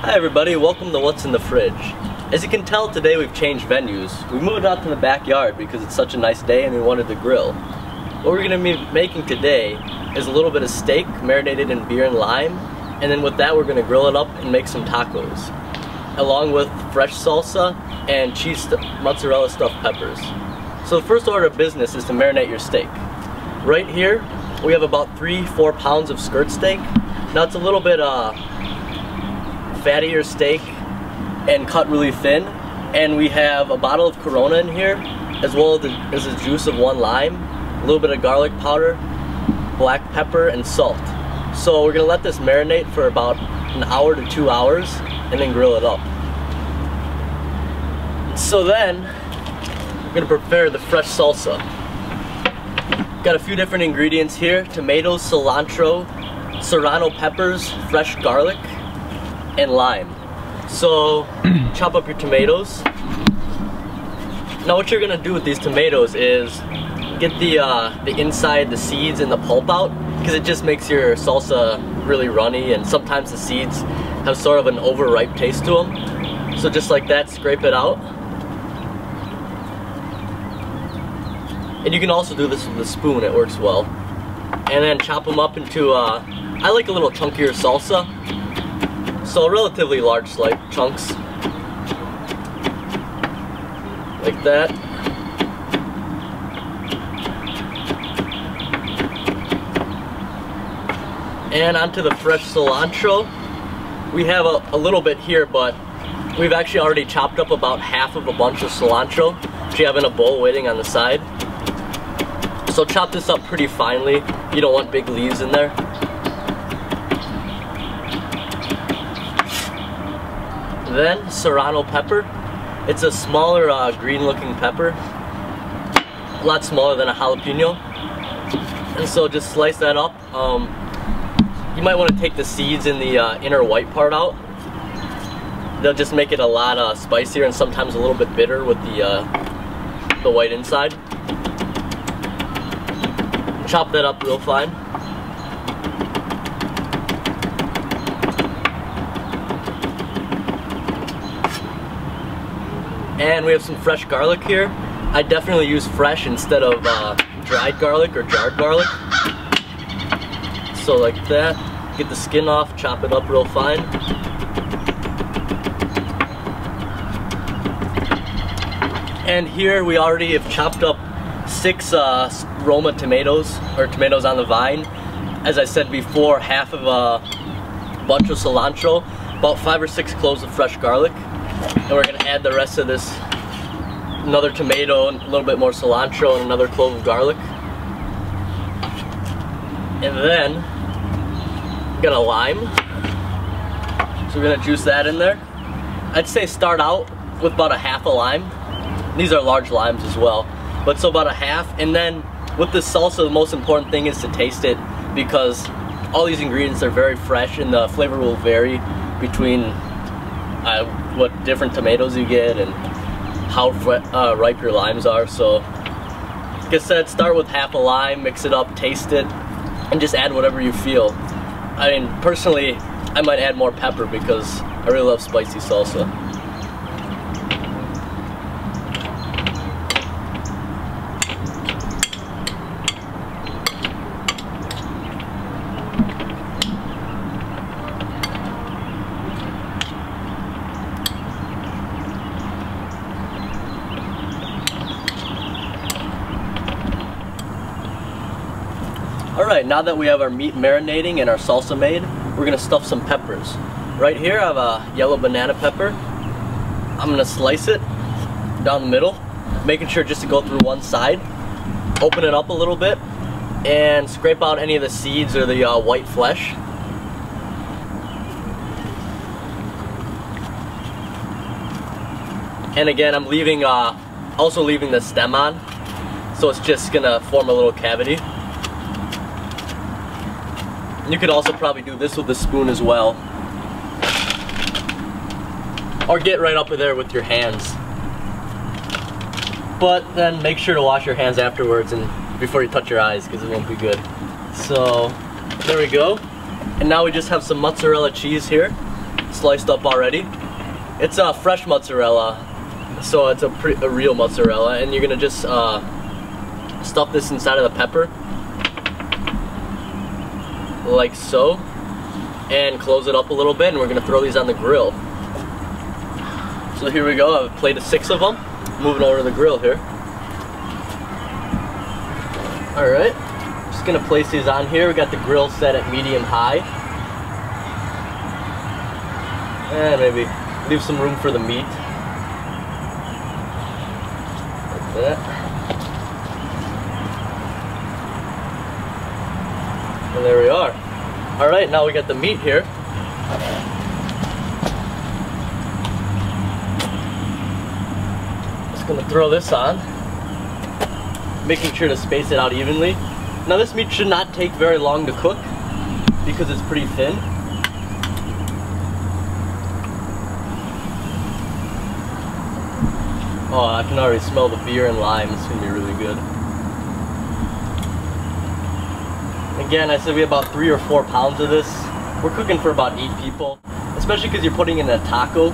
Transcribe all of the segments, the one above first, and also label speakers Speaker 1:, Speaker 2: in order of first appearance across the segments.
Speaker 1: Hi everybody, welcome to What's in the Fridge. As you can tell, today we've changed venues. We moved out to the backyard because it's such a nice day and we wanted to grill. What we're going to be making today is a little bit of steak marinated in beer and lime, and then with that we're going to grill it up and make some tacos, along with fresh salsa and mozzarella stuffed peppers. So the first order of business is to marinate your steak. Right here we have about 3-4 pounds of skirt steak. Now it's a little bit fattier steak and cut really thin, and we have a bottle of Corona in here, as well as the juice of 1 lime, a little bit of garlic powder, black pepper, and salt. So we're gonna let this marinate for about an hour to 2 hours and then grill it up. So then we're gonna prepare the fresh salsa. Got a few different ingredients here: tomatoes, cilantro, serrano peppers, fresh garlic, and lime. So chop up your tomatoes. Now what you're gonna do with these tomatoes is get the inside, the seeds and the pulp out, because it just makes your salsa really runny, and sometimes the seeds have sort of an overripe taste to them. So just like that, scrape it out. And you can also do this with a spoon, it works well. And then chop them up into, I like a little chunkier salsa, so relatively large chunks, like that. And onto the fresh cilantro. We have a little bit here, but we've actually already chopped up about half of a bunch of cilantro, which you have in a bowl waiting on the side. So chop this up pretty finely. You don't want big leaves in there. Then serrano pepper. It's a smaller green looking pepper, a lot smaller than a jalapeno. And so just slice that up. You might want to take the seeds and the inner white part out. They'll just make it a lot spicier and sometimes a little bit bitter with the white inside. Chop that up real fine. And we have some fresh garlic here. I definitely use fresh instead of dried garlic or jarred garlic. So like that, get the skin off, chop it up real fine. And here we already have chopped up 6 Roma tomatoes, or tomatoes on the vine. As I said before, half of a bunch of cilantro, about 5 or 6 cloves of fresh garlic. And we're going to add the rest of this, another tomato, and a little bit more cilantro, and another clove of garlic. And then, got a lime. So we're going to juice that in there. I'd say start out with about a half a lime. These are large limes as well. But so about a half, and then with this salsa, the most important thing is to taste it, because all these ingredients are very fresh and the flavor will vary between what different tomatoes you get and how ripe your limes are. So like I said, start with half a lime, mix it up, taste it, and just add whatever you feel. I mean, personally, I might add more pepper because I really love spicy salsa. Alright, now that we have our meat marinating and our salsa made, we're going to stuff some peppers. Right here I have a yellow banana pepper. I'm going to slice it down the middle, making sure just to go through one side. Open it up a little bit and scrape out any of the seeds or the white flesh. And again, I'm leaving, also leaving the stem on, so it's just going to form a little cavity. You could also probably do this with a spoon as well, or get right up in there with your hands. But then make sure to wash your hands afterwards and before you touch your eyes, because it won't be good. So there we go. And now we just have some mozzarella cheese here. sliced up already. It's a fresh mozzarella, so it's a real mozzarella, and you're gonna just stuff this inside of the pepper, like so, and close it up a little bit, and we're gonna throw these on the grill. So here we go, I have a plate of 6 of them. Moving over to the grill here. Alright, just gonna place these on here. We got the grill set at medium high. And maybe leave some room for the meat. Like that. And there we are. Alright, now we got the meat here. Just gonna throw this on, making sure to space it out evenly. Now this meat should not take very long to cook because it's pretty thin. Oh, I can already smell the beer and lime. It's gonna be really good. Again, I said we have about 3 or 4 pounds of this. We're cooking for about 8 people, especially because you're putting in a taco.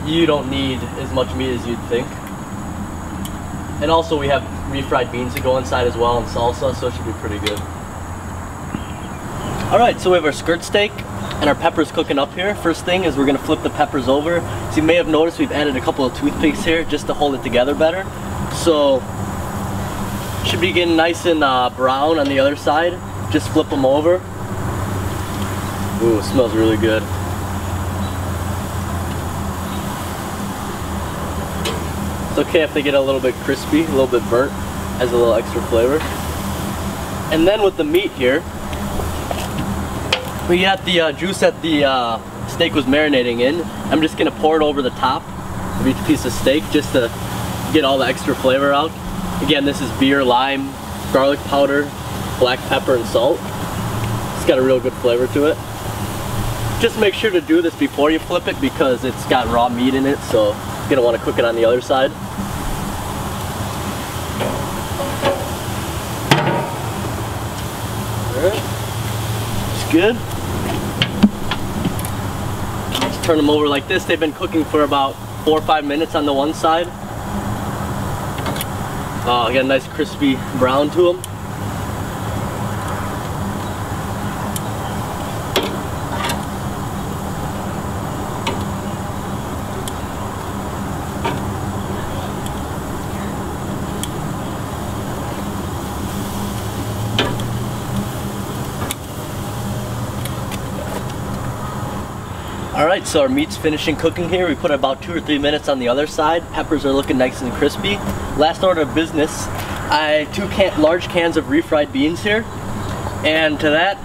Speaker 1: You don't need as much meat as you'd think. And also we have refried beans to go inside as well, and salsa, so it should be pretty good. Alright, so we have our skirt steak and our peppers cooking up here. First thing is we're going to flip the peppers over. So you may have noticed we've added a couple of toothpicks here just to hold it together better. So should be getting nice and brown on the other side. Just flip them over. Ooh, it smells really good. It's okay if they get a little bit crispy, a little bit burnt, adds a little extra flavor. And then with the meat here, we got the juice that the steak was marinating in. I'm just gonna pour it over the top of each piece of steak just to get all the extra flavor out. Again, this is beer, lime, garlic powder, black pepper, and salt. It's got a real good flavor to it. Just make sure to do this before you flip it because it's got raw meat in it, so you're gonna want to cook it on the other side. Alright, it's good. Just turn them over like this. They've been cooking for about 4 or 5 minutes on the one side. Got a nice crispy brown to them. Alright, so our meat's finishing cooking here. We put about 2 or 3 minutes on the other side. Peppers are looking nice and crispy. Last order of business, I have 2 large cans of refried beans here. And to that,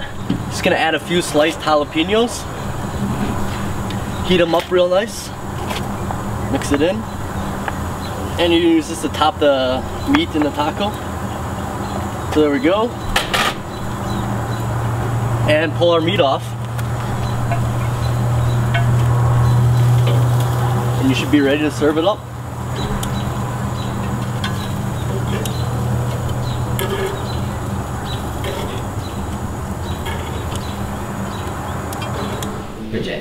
Speaker 1: just gonna add a few sliced jalapenos. Heat them up real nice. Mix it in. And you use this to top the meat in the taco. So there we go. And pull our meat off. And you should be ready to serve it up.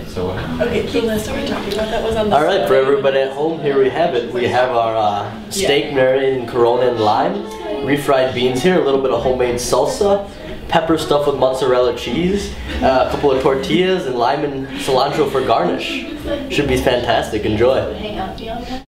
Speaker 2: So
Speaker 3: okay, the list we're talking about that was on the
Speaker 1: Alright, for everybody at home, here we have it. We have our steak marinated in Corona and lime, refried beans here, a little bit of homemade salsa, pepper stuffed with mozzarella cheese, a couple of tortillas, and lime and cilantro for garnish. Should be fantastic. Enjoy.